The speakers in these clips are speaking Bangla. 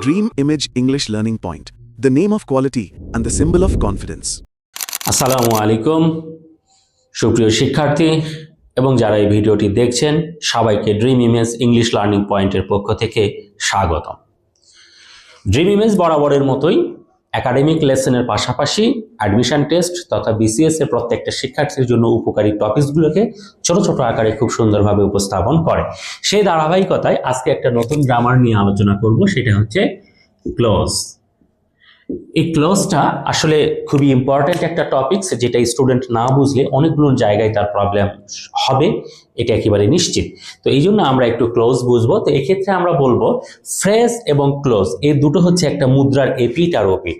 Dream Image English Learning Point, the name of quality and the symbol of confidence. আসসালামু আলাইকুম সুপ্রিয় শিক্ষার্থী এবং যারা এই ভিডিওটি দেখছেন সবাইকে ড্রিম ইমেজ ইংলিশ লার্নিং পয়েন্টের পক্ষ থেকে স্বাগতম। ড্রিম ইমেজ বরাবরের মতোই একাডেমিক লেসনের পাশাপাশি অ্যাডমিশন টেস্ট তথা বিসিএস এর প্রত্যেকটা শিক্ষার্থীর জন্য উপকারী টপিকসগুলোকে ছোট ছোট আকারে খুব সুন্দরভাবে উপস্থাপন করে। সেই ধারাবাহিকতায় আজকে একটা নতুন গ্রামার নিয়ে আলোচনা করব, সেটা হচ্ছে ক্লোজ। এই ক্লোজটা আসলে খুবই ইম্পর্ট্যান্ট একটা টপিকস, যেটা স্টুডেন্ট না বুঝলে অনেকগুলো জায়গায় তার প্রবলেম হবে, এটা একেবারে নিশ্চিত। তো এই জন্য আমরা একটু ক্লোজ বুঝবো। তো এক্ষেত্রে আমরা বলবো ফ্রেজ এবং ক্লোজ এই দুটো হচ্ছে একটা মুদ্রার এপিট আর ওপিট।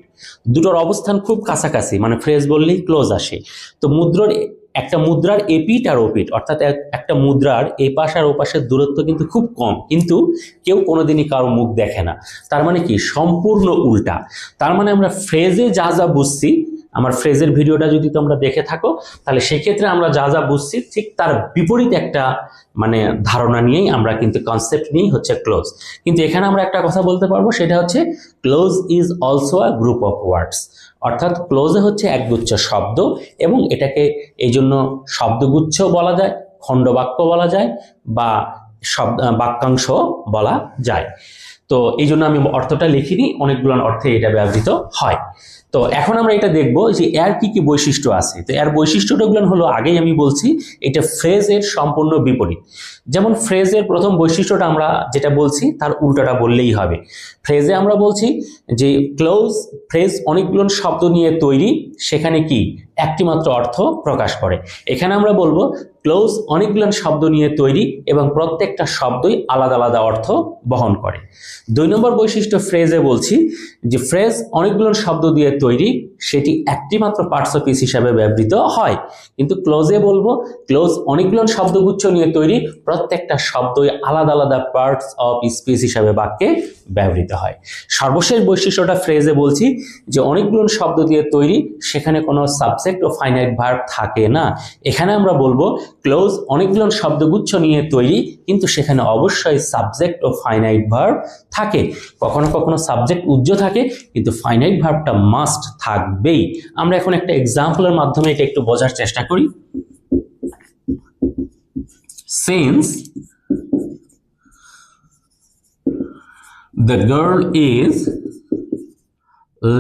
দুটোর অবস্থান খুব কাছাকাছি, মানে ফ্রেজ বললেই ক্লোজ আসে। তো একটা মুদ্রার এপিট আর ওপিট, অর্থাৎ একটা মুদ্রার এপাশ আর ওপাশের দূরত্ব কিন্তু খুব কম, কিন্তু কেউ কোনোদিনই কারো মুখ দেখে না। তার মানে কি সম্পূর্ণ উল্টা। তার মানে আমরা ফ্রেজে যা যা বুঝছি, আমার ফ্রেজের ভিডিওটা যদি তোমরা দেখে থাকো তাহলে সেক্ষেত্রে আমরা যা যা বুঝছি ঠিক তার বিপরীত একটা মানে ধারণা নিয়েই আমরা কিন্তু কনসেপ্ট নিয়েই হচ্ছে ক্লোজ। কিন্তু এখানে আমরা একটা কথা বলতে পারবো, সেটা হচ্ছে close is also a group of words. অর্থাৎ ক্লোজে হচ্ছে একগুচ্ছ শব্দ, এবং এটাকে এই জন্য শব্দগুচ্ছ বলা যায়, খণ্ডবাক্য বলা যায়, বা বাক্যাংশ বলা যায়। তো এই জন্য আমি অর্থটা লিখিনি, অনেকগুলো অর্থে এটা ব্যবহৃত হয়। তো এখন আমরা এটা দেখবো যে এর কি কি বৈশিষ্ট্য আছে। তো এর বৈশিষ্ট্যগুলো হলো, আগেই আমি বলছি, এটা ফ্রেজের সম্পূর্ণ বিপরীত। যেমন ফ্রেজের প্রথম বৈশিষ্ট্যটা আমরা যেটা বলছি তার উল্টাটা বললেই হবে। ফ্রেজে আমরা বলছি যে ক্লোজ ফ্রেজ অনেকগুলো শব্দ নিয়ে তৈরি, সেখানে কি একটি মাত্র অর্থ প্রকাশ করে। এখানে আমরা বলবো ক্লোজ অনেকগুলো শব্দ নিয়ে তৈরি এবং প্রত্যেকটা শব্দই আলাদা আলাদা অর্থ বহন করে। 2 নম্বর বৈশিষ্ট্য ফ্রেজে বলছি যে ফ্রেজ অনেকগুলো শব্দ দিয়ে তৈরি, সেটি একটি মাত্র পার্টস অফ স্পিচ হিসাবে ব্যবহৃত হয়। কিন্তু ক্লোজে বলবো ক্লোজ অনেকগুলো শব্দগুচ্ছ নিয়ে তৈরি, প্রত্যেকটা শব্দই আলাদা আলাদা পার্টস অফ স্পিচ হিসাবে বাক্যে ব্যবহৃত হয়। সর্বশেষ বৈশিষ্ট্যটা ফ্রেজে বলছি যে অনেকগুলো শব্দ দিয়ে তৈরি, সেখানে কোনো সাবজেক্ট ও ফাইনাইট ভার্ব থাকে না। এখানে আমরা বলবো ক্লোজ অনেকগুলো শব্দগুচ্ছ নিয়ে তৈরি, কিন্তু সেখানে অবশ্যই সাবজেক্ট ও ফাইনাইট ভার্ব থাকে। কখনো কখনো সাবজেক্ট উজ্জ্ব থাকে, কিন্তু ফাইনাইট ভার্বটা মাস্ট থাকবেই। আমরা এখন একটা এক্সাম্পলের মাধ্যমে এটা একটু বোঝার চেষ্টা করি। Since the girl is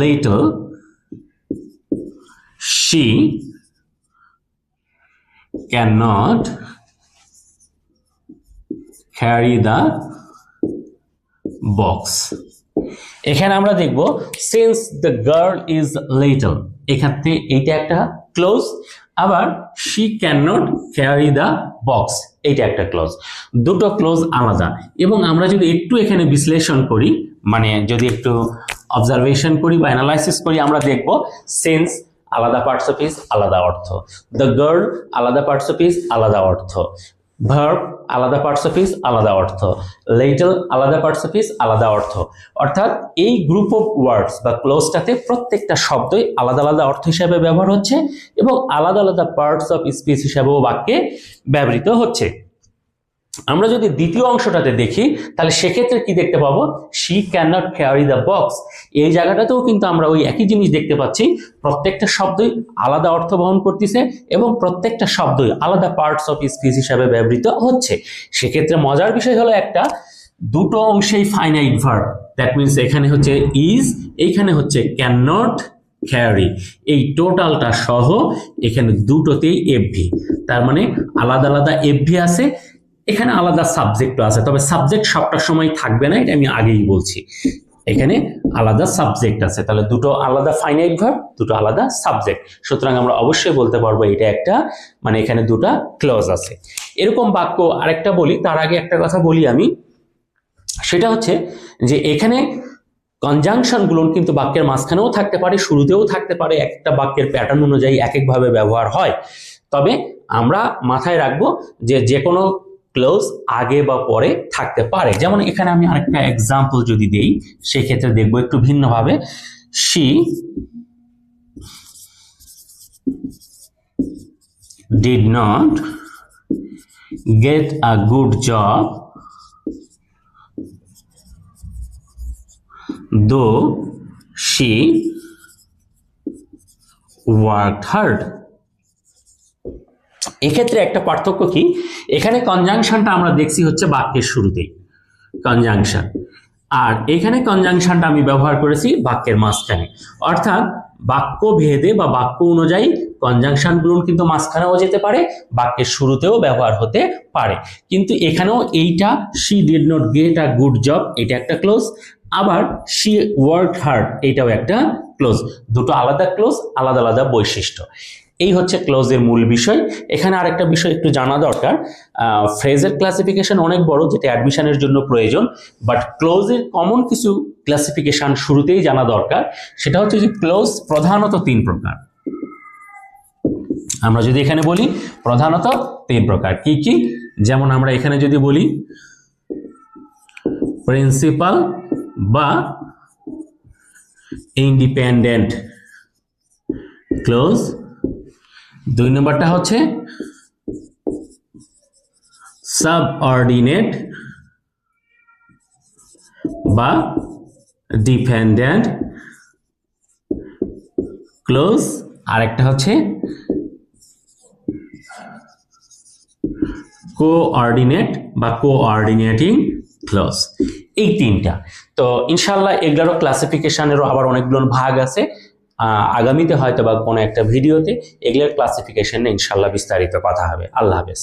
little, she cannot carry the box. এখানে আমরা দেখব since the girl is little, এখানে এইটা একটা ক্লোজ, আবার she cannot carry the box এইটা একটা ক্লোজ। দুটো ক্লোজ আলাদা, এবং আমরা যদি একটু এখানে বিশ্লেষণ করি, মানে যদি একটু অবজারভেশন করি বা অ্যানালাইসিস করি, আমরা দেখব since আলাদা পার্টস অফ স্পিচ আলাদা অর্থ, দ্য গার্ল আলাদা পার্টস অফ স্পিচ আলাদা অর্থ, ভার্ব আলাদা পার্টস অফ স্পিচ আলাদা অর্থ, লিটল আলাদা পার্টস অফ স্পিচ আলাদা অর্থ। অর্থাৎ এই গ্রুপ অফ ওয়ার্ডস বা ক্লোজটাতে প্রত্যেকটা শব্দই আলাদা আলাদা অর্থ হিসাবে ব্যবহার হচ্ছে এবং আলাদা আলাদা পার্টস অফ স্পিচ হিসাবেও বাক্যে ব্যবহৃত হচ্ছে। আমরা যদি দ্বিতীয় অংশটাতে দেখি তাহলে সেক্ষেত্রে কি দেখতে পাবো, she cannot carry the box। এই জায়গাটাতেও কিন্তু আমরা ওই একই জিনিস দেখতে পাচ্ছি, প্রত্যেকটা শব্দই আলাদা অর্থ বহন করতেছে এবং প্রত্যেকটা শব্দই আলাদা পার্টস অফ স্পিচ হিসাবে ব্যবহৃত হচ্ছে। সেক্ষেত্রে মজার বিষয় হলো একটা, দুটো অংশেই ফাইনাইট ভার্ব, দ্যাট মিনস এখানে হচ্ছে ইজ, এইখানে হচ্ছে ক্যান নট ক্যারি, এই টোটালটা সহ এখানে দুটোতেই এফভি। তার মানে আলাদা আলাদা এফভি আছে, এখানে আলাদা সাবজেক্টও আছে, তবে সাবজেক্ট সবটা সময় থাকবে না, এটা আমি আগেই বলছি। এখানে আলাদা সাবজেক্ট আছে, তাহলে দুটো আলাদা ফাইনাইট ভার্ব, দুটো আলাদা সাবজেক্ট। সুতরাং আমরা অবশ্যই বলতে পারবো এটা একটা, মানে এখানে দুটো ক্লজ আছে। এরকম বাক্য আরেকটা বলি, তার আগে একটা কথা বলি আমি, সেটা হচ্ছে যে এখানে কনজাংশনগুলো কিন্তু বাক্যের মাঝখানেও থাকতে পারে, শুরুতেও থাকতে পারে, একটা বাক্যের প্যাটার্ন অনুযায়ী এক একভাবে ব্যবহার হয়। তবে আমরা মাথায় রাখবো যে কোনো ক্লোজ আগে বা পরে থাকতে পারে। যেমন এখানে আমি আরেকটা এক্সাম্পল যদি দেই, সেক্ষেত্রে দেখবো একটু ভিন্নভাবে। she did not get a good job though she worked hard। এক্ষেত্রে একটা পার্থক্য কি, এখানে কনজাংশনটা আমরা দেখছি হচ্ছে বাক্যের শুরুতেই, কনজাংশন, আর এখানে কনজাংশনটা আমি ব্যবহার করেছি বাক্যের মাঝখানে। অর্থাৎ বাক্য ভেদে বা বাক্য অনুযায়ী কনজাংশনগুলো কিন্তু মাঝখানেও যেতে পারে, বাক্যের শুরুতেও ব্যবহার হতে পারে। কিন্তু এখানেও এইটা she did not get a good job এটা একটা ক্লোজ, আবার she worked hard এটাও একটা ক্লোজ। দুটো আলাদা ক্লোজ, আলাদা আলাদা বৈশিষ্ট্য। এই হচ্ছে ক্লোজের মূল বিষয়। এখানে আরেকটা বিষয় একটু জানা দরকার, ফ্রেজের ক্লাসিফিকেশন অনেক বড়, যেটা অ্যাডমিশনের জন্য প্রয়োজন, বাট ক্লোজের কমন কিছু ক্লাসিফিকেশন শুরুতেই জানা দরকার। সেটা হচ্ছে যে ক্লোজ প্রধানত 3 প্রকার। আমরা যদি এখানে বলি প্রধানত 3 প্রকার, কি কি? যেমন আমরা এখানে যদি বলি প্রিন্সিপাল বা ইন্ডিপেন্ডেন্ট ক্লোজ। 2 নম্বরটা হচ্ছে সাবঅর্ডিনেট বা ডিপেন্ডেন্ট ক্লোজ, আরেকটা হচ্ছে কোঅর্ডিনেট বা কোঅর্ডিনেটিং ক্লোজ। এই 3টা। তো ইনশাল্লাহ এগুলোরও ক্লাসিফিকেশনেরও আবার অনেকগুলো ভাগ আছে। আগামীতে হয়তো বা কোনো একটা ভিডিওতে এগুলোর ক্লাসিফিকেশনে ইনশাল্লাহ বিস্তারিত কথা হবে। আল্লাহ হাফেজ।